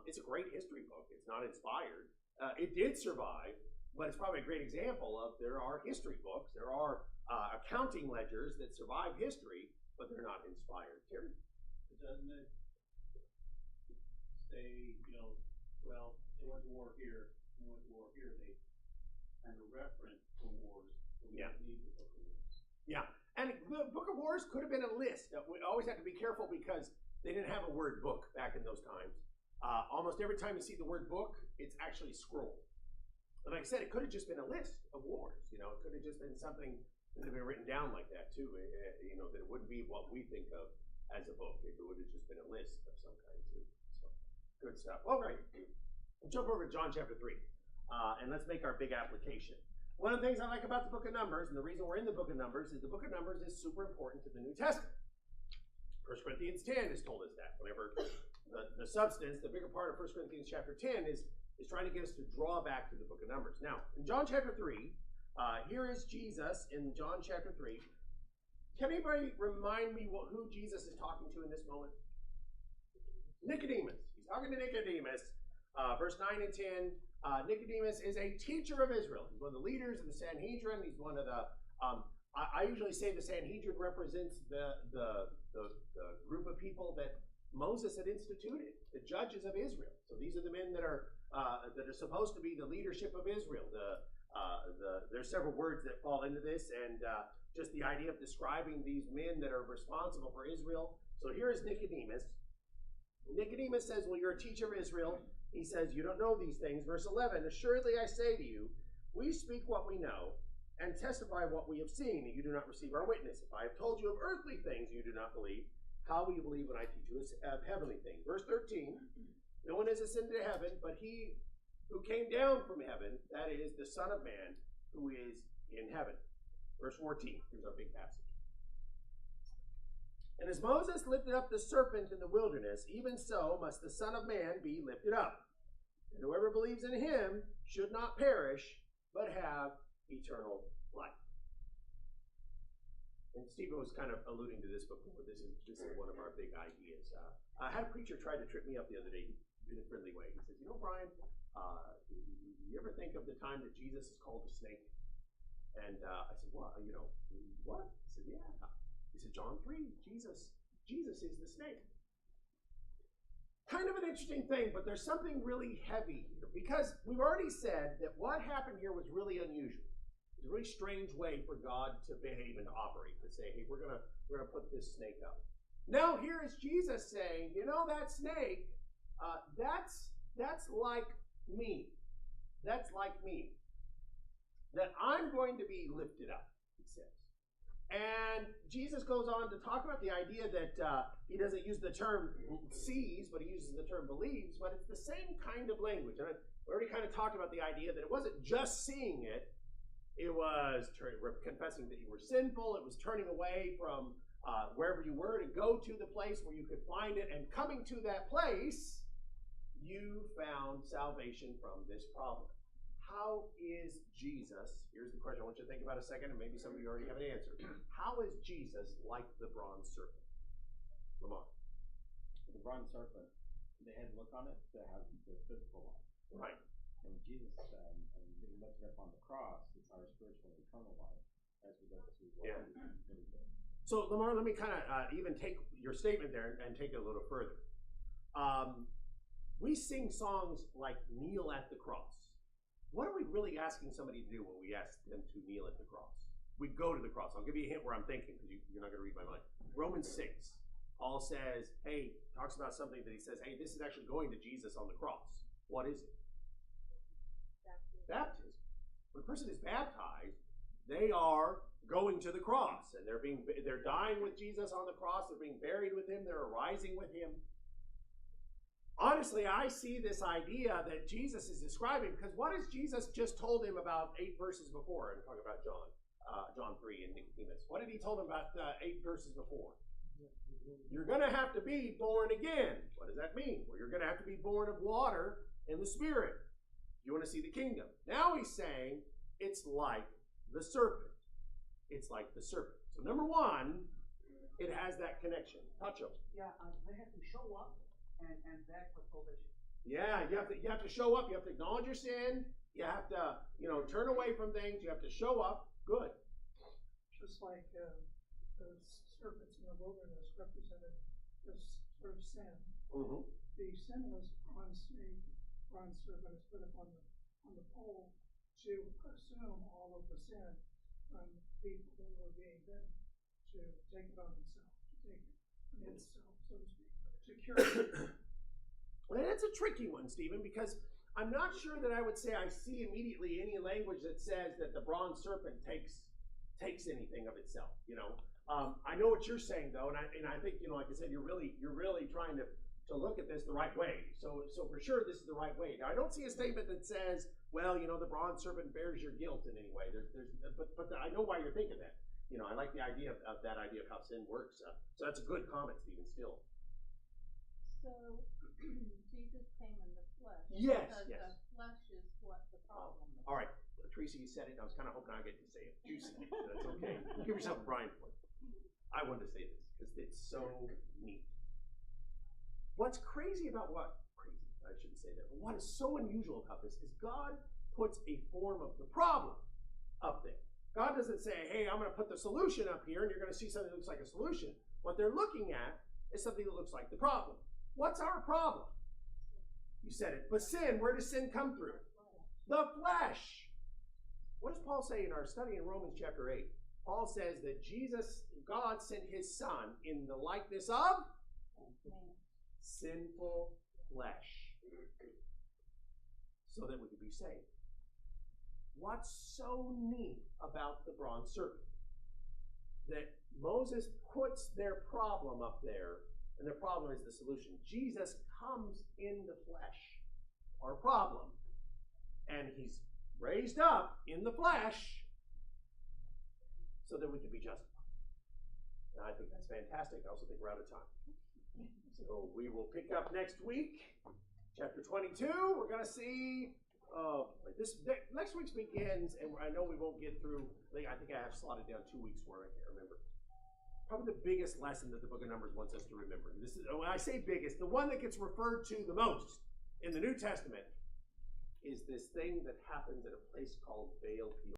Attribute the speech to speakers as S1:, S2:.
S1: It's a great history book. It's not inspired. It did survive, but it's probably a great example of there are history books, there are accounting ledgers that survive history, but they're not inspired. Terry?
S2: Doesn't it say, well, they went to war here, they went to war here, they kind of reference the wars, so we don't need the book of wars.
S1: Yeah, and the Book of Wars could have been a list. We always have to be careful because they didn't have a word book back in those times. Almost every time you see the word book, it's actually scroll. And like I said, it could have just been a list of wars. It could have just been something that had been written down like that too. That it wouldn't be what we think of as a book. It would have just been a list of some kind too. So good stuff. All right, we'll jump over to John chapter 3, and let's make our big application. One of the things I like about the book of Numbers, and the reason we're in the book of Numbers, is the book of Numbers is super important to the New Testament. 1 Corinthians 10 has told us that. Whenever the substance, the bigger part of 1 Corinthians chapter 10 is trying to get us to draw back to the book of Numbers. Now, in John chapter 3, here is Jesus in John chapter 3. Can anybody remind me who Jesus is talking to in this moment? Nicodemus. He's talking to Nicodemus. Verse 9 and 10. Nicodemus is a teacher of Israel. He's one of the leaders of the Sanhedrin. He's one of the, I usually say the Sanhedrin represents the group of people that Moses had instituted, the judges of Israel. So these are the men that are supposed to be the leadership of Israel. There's several words that fall into this, and just the idea of describing these men that are responsible for Israel. So here is Nicodemus. Nicodemus says, well, you're a teacher of Israel. He says, you don't know these things. Verse 11, assuredly I say to you, we speak what we know and testify what we have seen, and you do not receive our witness. If I have told you of earthly things you do not believe, how will you believe when I teach you of heavenly things? Verse 13, no one has ascended to heaven, but he who came down from heaven, that is the Son of Man, who is in heaven. Verse 14, here's our big passage. And as Moses lifted up the serpent in the wilderness, even so must the Son of Man be lifted up. And whoever believes in him should not perish, but have eternal life. And Stephen was kind of alluding to this before. This is one of our big ideas. I had a preacher try to trip me up the other day in a friendly way. He says, Brian, you ever think of the time that Jesus is called a snake? And I said, what? What? He said, yeah. He said, John 3, Jesus is the snake. Kind of an interesting thing, but there's something really heavy here, because we've already said that what happened here was really unusual. It's a really strange way for God to behave and to operate, to say, hey, we're gonna put this snake up. Now here is Jesus saying, that snake, that's like me. That's like me. That I'm going to be lifted up, he says. And Jesus goes on to talk about the idea that he doesn't use the term sees, but he uses the term believes, but it's the same kind of language. And we already kind of talked about the idea that it wasn't just seeing it, it was confessing that you were sinful, it was turning away from wherever you were to go to the place where you could find it, and coming to that place, you found salvation from this problem. How is Jesus, here's the question I want you to think about a second, and maybe some of you already have an answer. How is Jesus like the bronze serpent? Lamar.
S3: The bronze serpent, they had look on it to have the physical life.
S1: Right.
S3: And Jesus said, and being lifted up on the cross, it's our spiritual and eternal life as we look to what he did.
S1: So, Lamar, let me kind of even take your statement there and take it a little further. We sing songs like Kneel at the Cross. What are we really asking somebody to do when we ask them to kneel at the cross? We go to the cross. I'll give you a hint where I'm thinking, because you're not going to read my mind. Romans 6. Paul says, talks about something that he says, this is actually going to Jesus on the cross. What is it? Baptism. When a person is baptized, they are going to the cross, and they're dying with Jesus on the cross. They're being buried with him. They're arising with him. Honestly, I see this idea that Jesus is describing, because what has Jesus just told him about 8 verses before? I'm talking about John 3 and Nicodemus. What did he told him about 8 verses before? You're going to have to be born again. What does that mean? Well, you're going to have to be born of water and the Spirit. You want to see the kingdom. Now he's saying it's like the serpent. It's like the serpent. So number one, it has that connection. Touch them.
S4: Yeah, they have to show up and beg for salvation.
S1: Yeah, you have to show up. You have to acknowledge your sin. You have to, turn away from things. You have to show up. Good.
S4: Just like the serpents in the wilderness represented this sort of sin.
S1: Mm-hmm.
S4: The sinless bronze snake, bronze serpent is put up on the pole to assume all of the sin from people that were being bitten, to take it on himself, to take it on himself, so to speak, to cure it.
S1: Well, that's a tricky one, Stephen, because I'm not sure that I would say I see immediately any language that says that the bronze serpent takes anything of itself. I know what you're saying though, and I think like I said, you're really trying to look at this the right way. So for sure, this is the right way. Now, I don't see a statement that says, well, the bronze serpent bears your guilt in any way. But I know why you're thinking that. I like the idea of that idea of how sin works. So that's a good comment, Stephen. Still.
S5: So Jesus came in the flesh.
S1: Yes,
S5: Because
S1: yes.
S5: the flesh is what the problem is.
S1: All right, Teresa, you said it. I was kind of hoping I get to say it. You said it. That's okay. Give yourself a Brian point. I wanted to say this because it's so neat. What's crazy about I shouldn't say that, but what is so unusual about this is God puts a form of the problem up there. God doesn't say, hey, I'm going to put the solution up here and you're going to see something that looks like a solution. What they're looking at is something that looks like the problem. What's our problem? You said it. But sin, where does sin come through? The flesh. What does Paul say in our study in Romans chapter 8? Paul says that God sent his son in the likeness of sinful flesh so that we could be saved. What's so neat about the bronze serpent? That Moses puts their problem up there, and the problem is the solution. Jesus comes in the flesh, our problem, and he's raised up in the flesh so that we can be justified. And I think that's fantastic. I also think we're out of time. So we will pick up next week, chapter 22. We're going to see, next week's begins, and I know we won't get through, I think I have slotted down 2 weeks for it, I can't remember. Probably the biggest lesson that the book of Numbers wants us to remember. This is, when I say biggest, the one that gets referred to the most in the New Testament is this thing that happens at a place called Baal Peor.